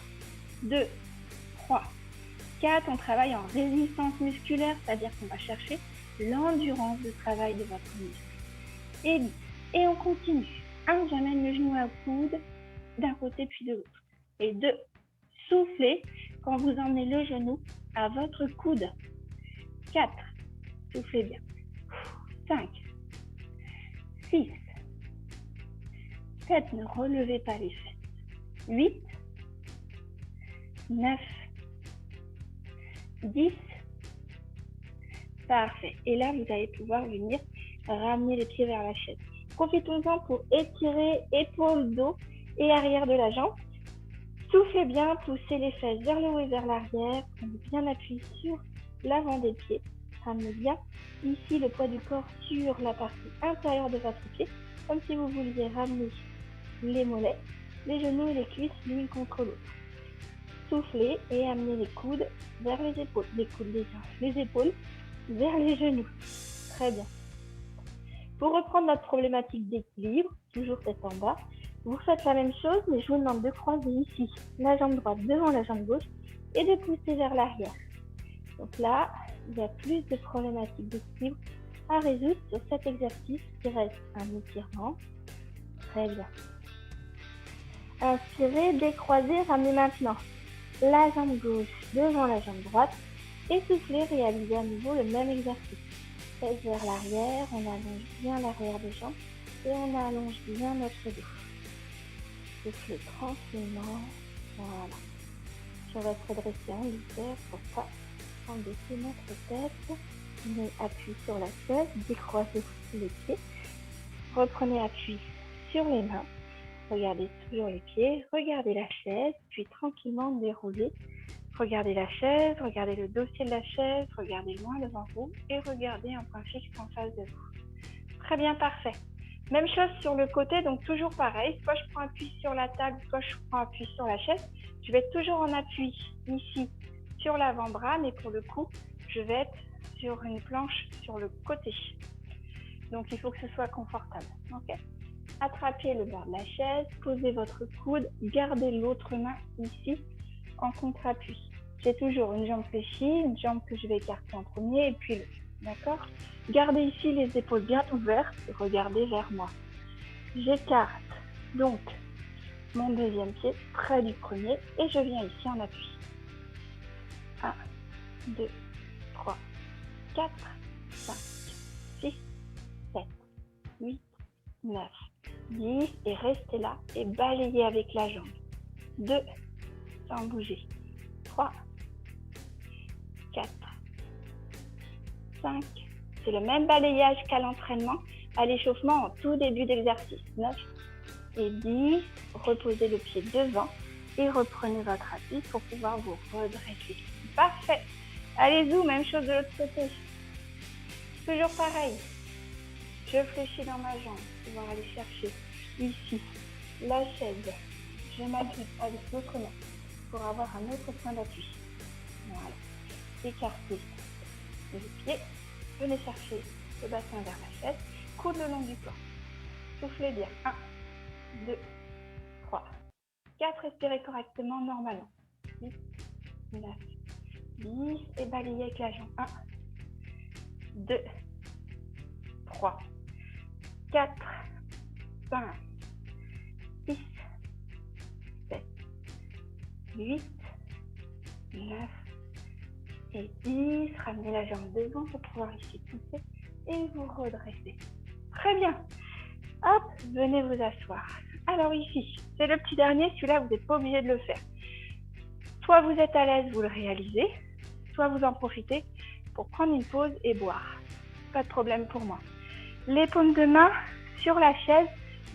2, 3, 4, on travaille en résistance musculaire, c'est-à-dire qu'on va chercher l'endurance de travail de votre muscle. Et on continue. 1, j'amène le genou au coude d'un côté puis de l'autre. Et 2, soufflez quand vous emmenez le genou à votre coude. 4, soufflez bien. 5, 6, 7, ne relevez pas les fesses. 8, 9, 10. Parfait. Et là, vous allez pouvoir venir ramener les pieds vers la chaise. Profitons-en pour étirer épaules, dos et arrière de la jambe. Soufflez bien, poussez les fesses vers le haut et vers l'arrière. Prenez bien appui sur l'avant des pieds. Ramenez bien ici le poids du corps sur la partie intérieure de votre pied, comme si vous vouliez ramener les mollets, les genoux et les cuisses l'une contre l'autre. Soufflez et amenez les coudes vers les épaules, les épaules vers les genoux. Très bien. Pour reprendre notre problématique d'équilibre, toujours tête en bas, vous faites la même chose, mais je vous demande de croiser ici la jambe droite devant la jambe gauche et de pousser vers l'arrière. Donc là, il y a plus de problématiques d'équilibre à résoudre sur cet exercice qui reste un étirement. Très bien. Inspirez, décroisez, ramenez maintenant la jambe gauche devant la jambe droite et soufflez, réalisez à nouveau le même exercice. Faites vers l'arrière, on allonge bien l'arrière des jambes et on allonge bien notre dos. Soufflez tranquillement, voilà. On va se redresser en douceur pour pas embêter notre tête. On appuie sur la chaise, décroisez les pieds, reprenez appui sur les mains, regardez toujours les pieds, regardez la chaise, puis tranquillement déroulez. Regardez la chaise, regardez le dossier de la chaise, regardez loin devant vous et regardez un point fixe en face de vous. Très bien, parfait. Même chose sur le côté, donc toujours pareil. Soit je prends appui sur la table, soit je prends appui sur la chaise. Je vais être toujours en appui ici sur l'avant-bras, mais pour le coup, je vais être sur une planche sur le côté. Donc, il faut que ce soit confortable. Okay. Attrapez le bord de la chaise, posez votre coude, gardez l'autre main ici en contre-appui. J'ai toujours une jambe fléchie, une jambe que je vais écarter en premier et puis l'autre. D'accord? Gardez ici les épaules bien ouvertes et regardez vers moi. J'écarte donc mon deuxième pied près du premier et je viens ici en appui. 1, 2, 3, 4, 5, 6, 7, 8, 9, 10 et restez là et balayez avec la jambe. 2, sans bouger. 3, 4, 5, c'est le même balayage qu'à l'entraînement, à l'échauffement en tout début d'exercice. 9 et 10, reposez le pied devant et reprenez votre appui pour pouvoir vous redresser. Parfait. Allez-y, même chose de l'autre côté. Toujours pareil. Je fléchis dans ma jambe pour pouvoir aller chercher ici la chaise. Je m'appuie avec l'autre main pour avoir un autre point d'appui. Voilà. Écartez les pieds. Venez chercher le bassin vers la chaise. Coude le long du corps. Soufflez bien. 1, 2, 3, 4. Respirez correctement, normalement. 8, 9, 10. Et balayez avec la jambe. 1, 2, 3, 4, 5, 6, 7, 8, 9 et 10. Ramenez la jambe devant pour pouvoir ici pousser et vous redresser. Très bien. Hop, venez vous asseoir. Alors ici, c'est le petit dernier. Celui-là, vous n'êtes pas obligé de le faire. Soit vous êtes à l'aise, vous le réalisez, soit vous en profitez pour prendre une pause et boire. Pas de problème pour moi. Les paumes de main sur la chaise,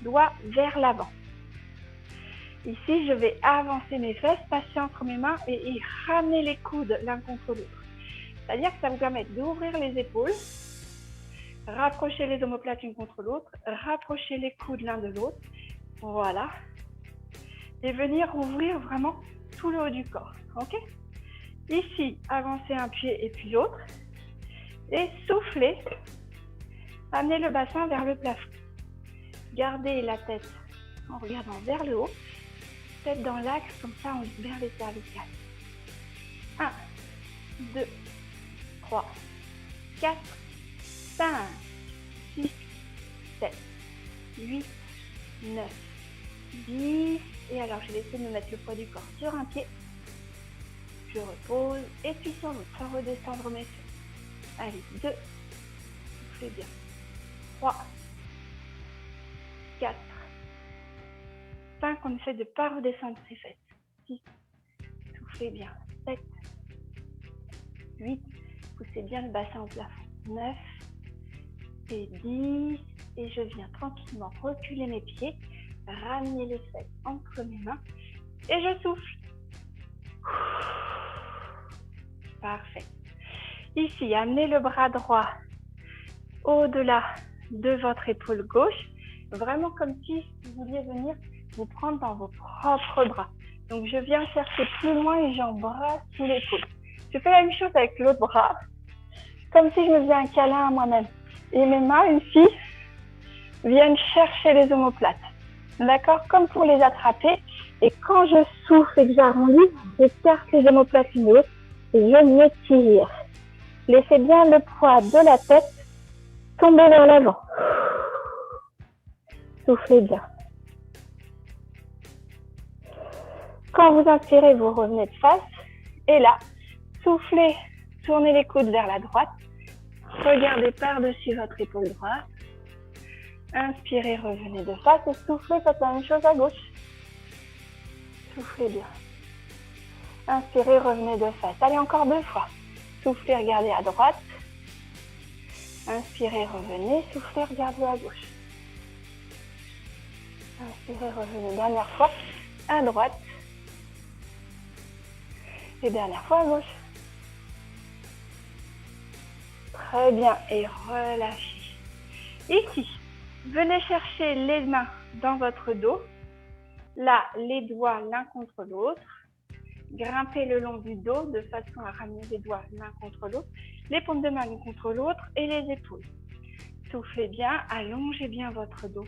doigts vers l'avant. Ici, je vais avancer mes fesses, passer entre mes mains et ramener les coudes l'un contre l'autre. C'est-à-dire que ça vous permet d'ouvrir les épaules, rapprocher les omoplates l'une contre l'autre, rapprocher les coudes l'un de l'autre. Voilà. Et venir ouvrir vraiment tout le haut du corps. Ok? Ici, avancez un pied et puis l'autre. Et soufflez. Amenez le bassin vers le plafond. Gardez la tête en regardant vers le haut. Tête dans l'axe, comme ça, on libère les cervicales. 1, 2, 3, 4, 5, 6, 7, 8, 9, 10. Et alors, je vais essayer de me mettre le poids du corps sur un pied. Je repose. Et puis sur l'autre, sans redescendre mes fesses. Allez, 2. Soufflez bien. 3, 4, 5. On essaie de ne pas redescendre ses fesses. 6. Soufflez bien. 7, 8. Poussez bien le bassin au plafond. 9 et 10. Et je viens tranquillement reculer mes pieds. Ramener les fesses entre mes mains. Et je souffle. Parfait. Ici, amenez le bras droit au-delà de votre épaule gauche. Vraiment comme si vous vouliez venir vous prendre dans vos propres bras. Donc, je viens chercher plus loin et j'embrasse sous l'épaule. Je fais la même chose avec l'autre bras. Comme si je me faisais un câlin à moi-même. Et mes mains ici viennent chercher les omoplates. D'accord? Comme pour les attraper. Et quand je souffle et que j'arrondis, j'écarte les omoplates l'une de l'autre et je m'étire. Laissez bien le poids de la tête tomber vers l'avant. Soufflez bien. Quand vous inspirez, vous revenez de face. Et là, soufflez, tournez les coudes vers la droite. Regardez par-dessus votre épaule droite. Inspirez, revenez de face et soufflez, faites la même chose à gauche. Soufflez bien. Inspirez, revenez de face. Allez, encore 2 fois. Soufflez, regardez à droite. Inspirez, revenez. Soufflez, regardez à gauche. Inspirez, revenez. Dernière fois, à droite. Et dernière fois, à gauche. Très bien. Et relâchez. Ici, venez chercher les mains dans votre dos. Là, les doigts l'un contre l'autre. Grimpez le long du dos de façon à ramener les doigts l'un contre l'autre. Les paumes de main l'une contre l'autre et les épaules. Soufflez bien, allongez bien votre dos.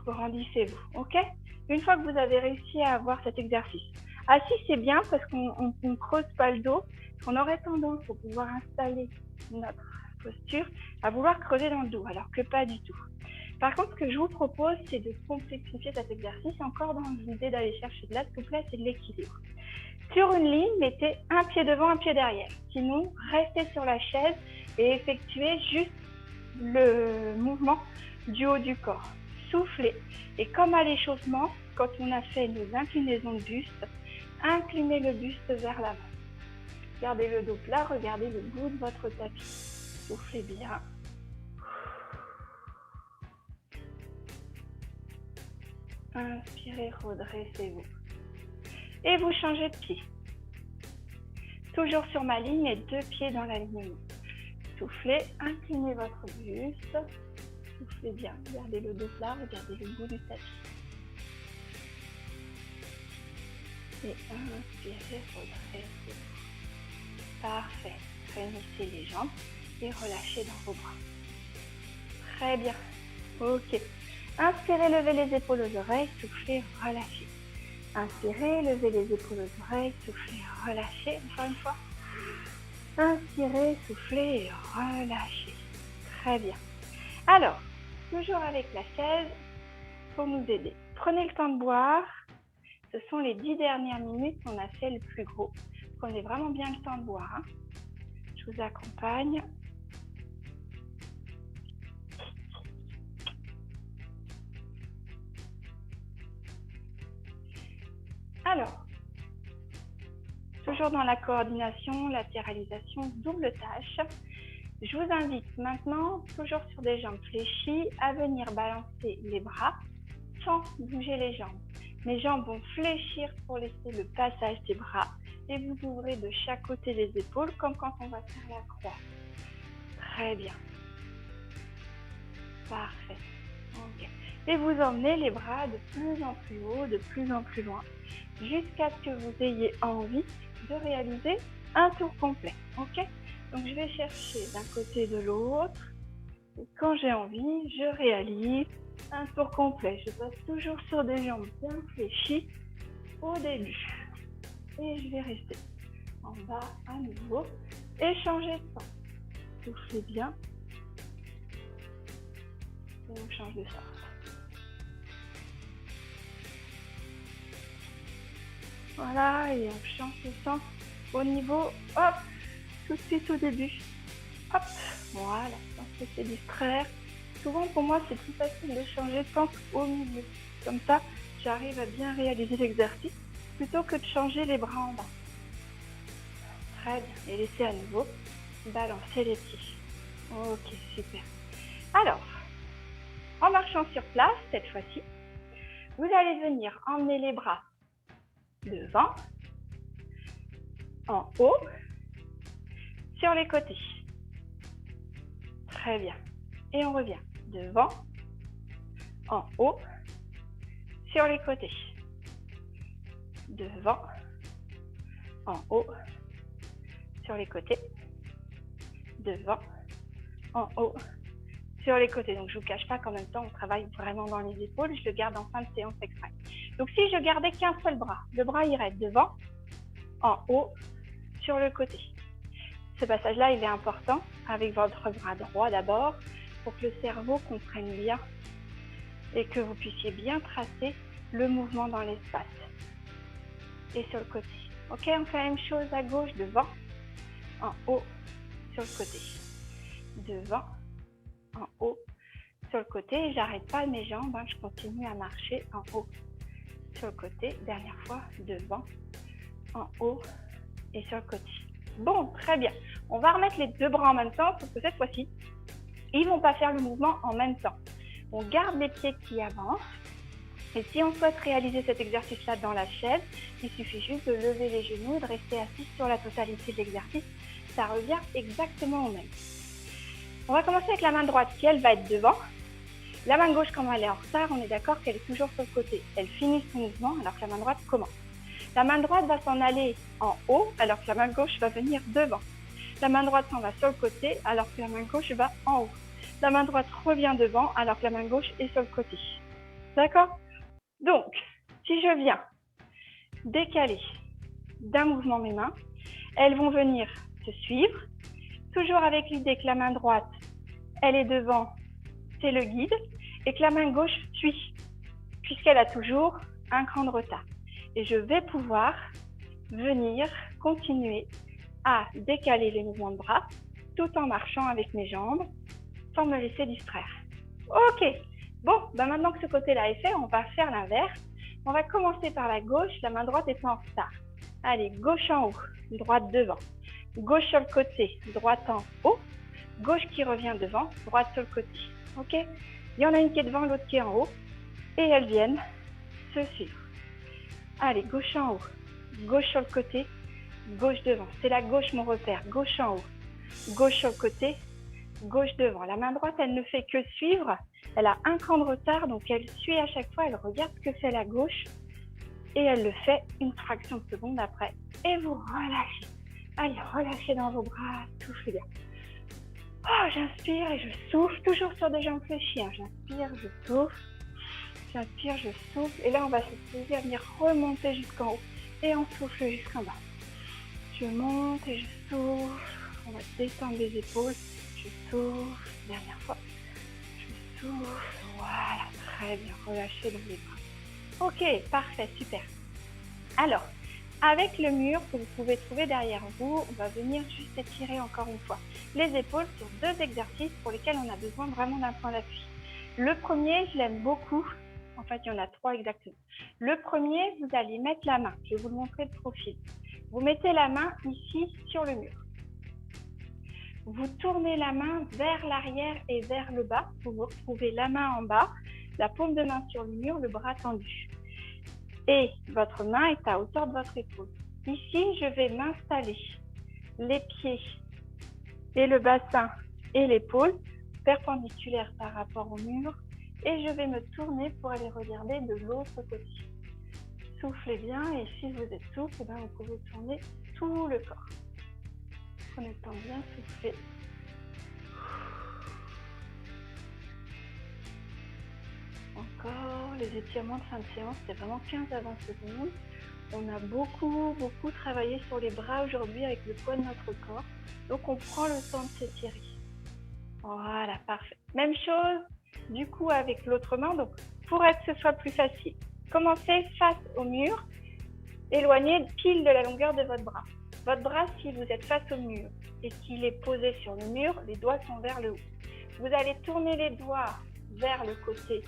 Grandissez-vous, ok? Une fois que vous avez réussi à avoir cet exercice. Assis, c'est bien parce qu'on ne creuse pas le dos. On aurait tendance, pour pouvoir installer notre posture, à vouloir creuser dans le dos, alors que pas du tout. Par contre, ce que je vous propose, c'est de complexifier cet exercice encore dans l'idée d'aller chercher de la souplesse et de l'équilibre. Sur une ligne, mettez un pied devant, un pied derrière. Sinon, restez sur la chaise et effectuez juste le mouvement du haut du corps. Soufflez. Et comme à l'échauffement, quand on a fait nos inclinaisons de buste, inclinez le buste vers l'avant. Gardez le dos plat, regardez le bout de votre tapis. Soufflez bien. Inspirez, redressez-vous. Et vous changez de pied. Toujours sur ma ligne et 2 pieds dans l'alignement. Soufflez, inclinez votre buste. Soufflez bien, gardez le dos plat, regardez le bout du tapis. Et inspirez, redressez-vous. Parfait. Réunissez les jambes et relâchez dans vos bras. Très bien. Ok. Inspirez, levez les épaules aux oreilles, soufflez, relâchez. Inspirez, levez les épaules aux oreilles, soufflez, relâchez. Encore une fois. Inspirez, soufflez et relâchez. Très bien. Alors, toujours avec la chaise, pour nous aider. Prenez le temps de boire. Ce sont les 10 dernières minutes qu'on a fait le plus gros. Prenez vraiment bien le temps de boire. Hein. Je vous accompagne. Alors, toujours dans la coordination, latéralisation, double tâche. Je vous invite maintenant, toujours sur des jambes fléchies, à venir balancer les bras sans bouger les jambes. Mes jambes vont fléchir pour laisser le passage des bras et vous ouvrez de chaque côté les épaules comme quand on va faire la croix. Très bien. Parfait. Okay. Et vous emmenez les bras de plus en plus haut, de plus en plus loin, jusqu'à ce que vous ayez envie de réaliser un tour complet. Ok ? Donc je vais chercher d'un côté de l'autre. Et quand j'ai envie, je réalise un tour complet. Je passe toujours sur des jambes bien fléchies au début. Et je vais rester en bas à nouveau et changer de sens. Soufflez bien. Et on change de sens. Voilà, et on change de sens au niveau, hop, tout de suite au début. Hop, voilà, sans se laisser distraire. Souvent pour moi c'est plus facile de changer de sens au milieu. Comme ça, j'arrive à bien réaliser l'exercice plutôt que de changer les bras en bas. Très bien, et laissez à nouveau balancer les pieds. Ok, super. Alors, en marchant sur place, cette fois-ci, vous allez venir emmener les bras devant, en haut, sur les côtés. Très bien. Et on revient devant, en haut, sur les côtés. Devant, en haut, sur les côtés. Devant, en haut, sur les côtés. Donc je ne vous cache pas qu'en même temps, on travaille vraiment dans les épaules. Je le garde en fin de séance exprès. Donc si je gardais qu'un seul bras, le bras irait devant, en haut, sur le côté. Ce passage-là, il est important avec votre bras droit d'abord pour que le cerveau comprenne bien et que vous puissiez bien tracer le mouvement dans l'espace. Et sur le côté. Ok, on fait la même chose à gauche, devant, en haut, sur le côté. Devant, en haut, sur le côté. Et j'arrête pas mes jambes, je continue à marcher en haut, sur le côté. Dernière fois, devant, en haut et sur le côté. Bon, très bien. On va remettre les deux bras en même temps, sauf que cette fois-ci, ils ne vont pas faire le mouvement en même temps. On garde les pieds qui avancent Et si on souhaite réaliser cet exercice-là dans la chaise, il suffit juste de lever les genoux et de rester assis sur la totalité de l'exercice. Ça revient exactement au même. On va commencer avec la main droite qui, elle, va être devant. La main gauche, quand elle est en retard, on est d'accord qu'elle est toujours sur le côté. Elle finit son mouvement alors que la main droite commence. La main droite va s'en aller en haut alors que la main gauche va venir devant. La main droite s'en va sur le côté alors que la main gauche va en haut. La main droite revient devant alors que la main gauche est sur le côté. D'accord? Donc, si je viens décaler d'un mouvement mes mains, elles vont venir se suivre, toujours avec l'idée que la main droite, elle est devant, c'est le guide, et que la main gauche suit, puisqu'elle a toujours un cran de retard. Et je vais pouvoir venir continuer à décaler les mouvements de bras tout en marchant avec mes jambes sans me laisser distraire. Ok, bon, maintenant que ce côté-là est fait, on va faire l'inverse. On va commencer par la gauche, la main droite est en retard. Allez, gauche en haut, droite devant. Gauche sur le côté, droite en haut. Gauche qui revient devant, droite sur le côté. Ok? Il y en a une qui est devant, l'autre qui est en haut. Et elles viennent se suivre. Allez, gauche en haut. Gauche sur le côté, gauche devant. C'est la gauche mon repère. Gauche en haut. Gauche sur le côté, gauche devant. La main droite, elle ne fait que suivre. Elle a un cran de retard, donc elle suit à chaque fois. Elle regarde ce que fait la gauche. Et elle le fait une fraction de seconde après. Et vous relâchez. Allez, relâchez dans vos bras, soufflez bien. Oh, j'inspire et je souffle, toujours sur des jambes fléchies. J'inspire, je souffle. J'inspire, je souffle. Et là, on va se plaisir à venir remonter jusqu'en haut. Et on souffle jusqu'en bas. Je monte et je souffle. On va détendre les épaules. Je souffle. Dernière fois. Je souffle. Voilà, très bien. Relâchez dans les bras. Ok, parfait, super. Alors, avec le mur que vous pouvez trouver derrière vous, on va venir juste étirer encore une fois les épaules sur deux exercices pour lesquels on a besoin vraiment d'un point d'appui. Le premier, je l'aime beaucoup. En fait, il y en a trois exactement. Le premier, vous allez mettre la main. Je vais vous le montrer de profil. Vous mettez la main ici sur le mur. Vous tournez la main vers l'arrière et vers le bas. Vous vous retrouvez la main en bas, la paume de main sur le mur, le bras tendu. Et votre main est à hauteur de votre épaule. Ici, je vais m'installer les pieds et le bassin et l'épaule perpendiculaires par rapport au mur et je vais me tourner pour aller regarder de l'autre côté. Soufflez bien et si vous êtes souple, vous pouvez tourner tout le corps. Prenez le temps de bien souffler. Encore, les étirements de fin de séance, c'est vraiment 15 à 20 secondes. On a beaucoup travaillé sur les bras aujourd'hui avec le poids de notre corps. Donc, on prend le temps de s'étirer. Voilà, parfait. Même chose, du coup, avec l'autre main. Donc, pour que ce soit plus facile, commencez face au mur. Éloignez pile de la longueur de votre bras. Votre bras, si vous êtes face au mur et qu'il est posé sur le mur, les doigts sont vers le haut. Vous allez tourner les doigts vers le côté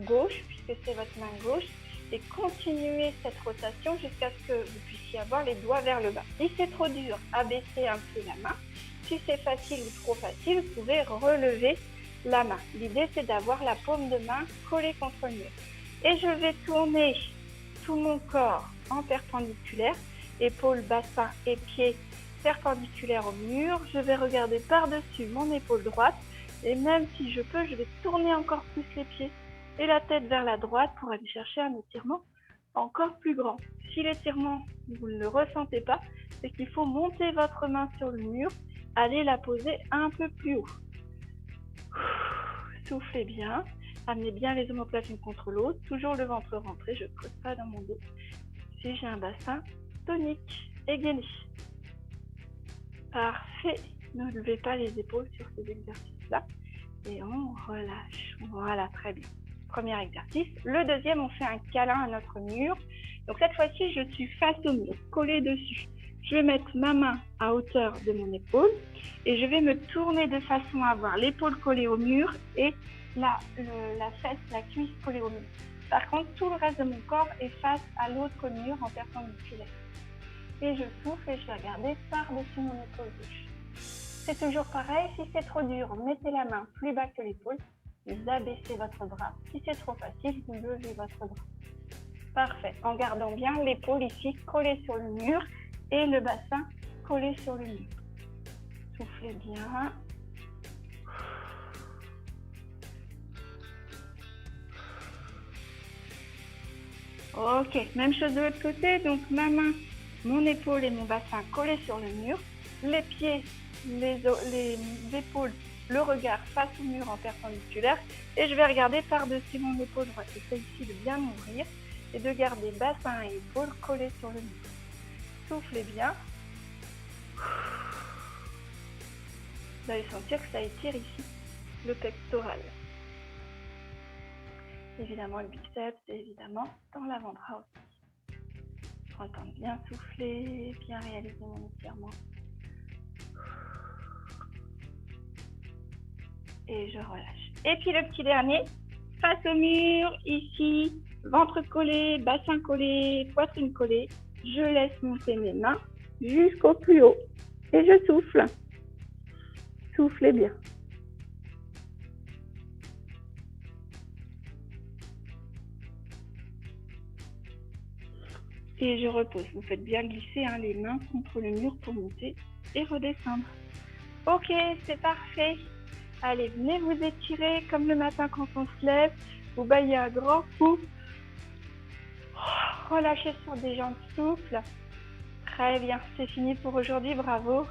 gauche, puisque c'est votre main gauche, et continuer cette rotation jusqu'à ce que vous puissiez avoir les doigts vers le bas. Si c'est trop dur, abaissez un peu la main. Si c'est facile ou trop facile, vous pouvez relever la main. L'idée, c'est d'avoir la paume de main collée contre le mur. Et je vais tourner tout mon corps en perpendiculaire, épaules, bassin et pieds perpendiculaires au mur. Je vais regarder par-dessus mon épaule droite et même si je peux, je vais tourner encore plus les pieds et la tête vers la droite pour aller chercher un étirement encore plus grand. Si l'étirement, vous ne le ressentez pas, c'est qu'il faut monter votre main sur le mur, aller la poser un peu plus haut. Soufflez bien, amenez bien les omoplates l'une contre l'autre, toujours le ventre rentré, je ne creuse pas dans mon dos. Si j'ai un bassin tonique et gainé. Parfait, ne levez pas les épaules sur ces exercices-là et on relâche. Voilà, très bien. Premier exercice. Le deuxième, on fait un câlin à notre mur. Donc cette fois-ci, je suis face au mur, collée dessus. Je vais mettre ma main à hauteur de mon épaule et je vais me tourner de façon à avoir l'épaule collée au mur et la fesse, la cuisse collée au mur. Par contre, tout le reste de mon corps est face à l'autre mur en perpendiculaire. Et je souffle et je vais regarder par-dessus mon épaule gauche. C'est toujours pareil, si c'est trop dur, mettez la main plus bas que l'épaule. vous abaissez votre bras. Si c'est trop facile, vous levez votre bras. Parfait. En gardant bien l'épaule ici collée sur le mur et le bassin collé sur le mur. Soufflez bien. Ok, même chose de l'autre côté. Donc ma main, mon épaule et mon bassin collés sur le mur. Les pieds, les épaules, le regard face au mur en perpendiculaire. Et je vais regarder par-dessus mon épaule droite. J'essaie ici de bien m'ouvrir et de garder bassin et épaule collés sur le mur. Soufflez bien. Vous allez sentir que ça étire ici le pectoral. Évidemment le biceps et évidemment dans l'avant-bras aussi. Je prends le temps de bien souffler, bien réaliser mon étirement. Et je relâche. Et puis le petit dernier, face au mur, ici, ventre collé, bassin collé, poitrine collée. Je laisse monter mes mains jusqu'au plus haut. Et je souffle. Soufflez bien. Et je repose. Vous faites bien glisser les mains contre le mur pour monter et redescendre. Ok, c'est parfait. Allez, venez vous étirer comme le matin quand on se lève. Vous baillez un grand coup. Relâchez sur des jambes souples. Très bien, c'est fini pour aujourd'hui, bravo.